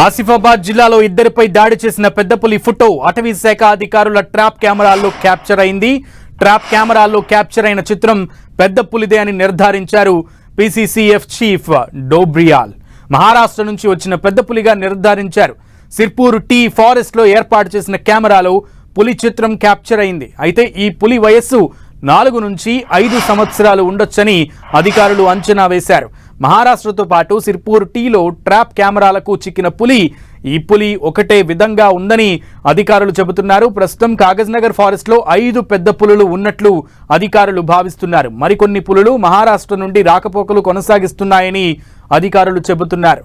ఆసిఫాబాద్ జిల్లాలో ఇద్దరిపై దాడి చేసిన పెద్ద పులి ఫోటో అటవీ శాఖ అధికారుల ట్రాప్ కెమెరాల్లో క్యాప్చర్ అయింది. ట్రాప్ కెమెరాల్లో క్యాప్చర్ అయిన చిత్రం పెద్ద పులిదే అని నిర్ధారించారు పీసీసీఎఫ్ చీఫ్ డోబ్రియాల్. మహారాష్ట్ర నుంచి వచ్చిన పెద్ద పులిగా నిర్ధారించారు. సిర్పూర్ టీ ఫారెస్ట్ లో ఏర్పాటు చేసిన కెమెరాలో పులి చిత్రం క్యాప్చర్ అయింది. అయితే ఈ పులి వయస్సు 4 నుంచి 5 సంవత్సరాలు ఉండొచ్చని అధికారులు అంచనా వేశారు. మహారాష్ట్రతో పాటు సిర్పూర్ టీలో ట్రాప్ కెమెరాలకు చిక్కిన పులి ఈ పులి ఒకటే విధంగా ఉందని అధికారులు చెబుతున్నారు. ప్రస్తుతం కాగజ్ నగర్ ఫారెస్ట్ లో 5 పెద్ద పులులు ఉన్నట్లు అధికారులు భావిస్తున్నారు. మరికొన్ని పులులు మహారాష్ట్ర నుండి రాకపోకలు కొనసాగిస్తున్నాయని అధికారులు చెబుతున్నారు.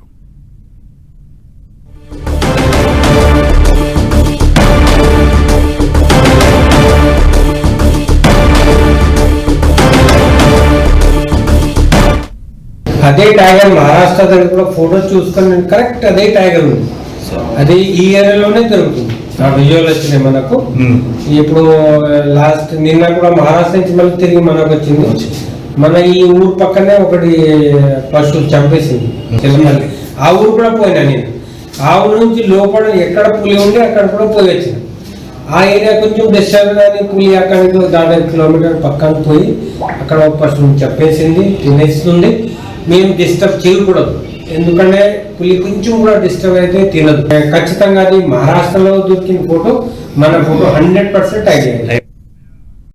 అదే టైగర్ మహారాష్ట్ర దగ్గర కూడా ఫోటో చూసుకొని కరెక్ట్ అదే టైగర్ ఉంది. అది ఈ ఏరియాలోనే దొరుకుతుంది. ఆ విజువల్ వచ్చినాయి మనకు. ఇప్పుడు లాస్ట్ నిన్న కూడా మహారాష్ట్ర నుంచి మళ్ళీ తిరిగి మనకు వచ్చింది. మన ఈ ఊరు పక్కనే ఒకటి పశువులు చంపేసింది చిన్నమల్లి. ఆ ఊరు కూడా పోయినా నేను. ఆ ఊరు నుంచి లోపల ఎక్కడ పులి ఉంటే అక్కడ కూడా పోయి వచ్చిన. ఆ ఏరియా కొంచెం డిస్టర్బ్ కానీ పులి అక్కడికి దాదాపు కిలోమీటర్ పక్కన పోయి అక్కడ ఒక పశువుని చంపేసింది, తినేస్తుంది. మేము డిస్టర్బ్ చేయకూడదు, ఎందుకంటే పులి కొంచెం కూడా డిస్టర్బ్ అయితే తినదు. ఖచ్చితంగా అది మహారాష్ట్రలో దొరికిన ఫోటో మన ఫోటో 100% ఐడియా.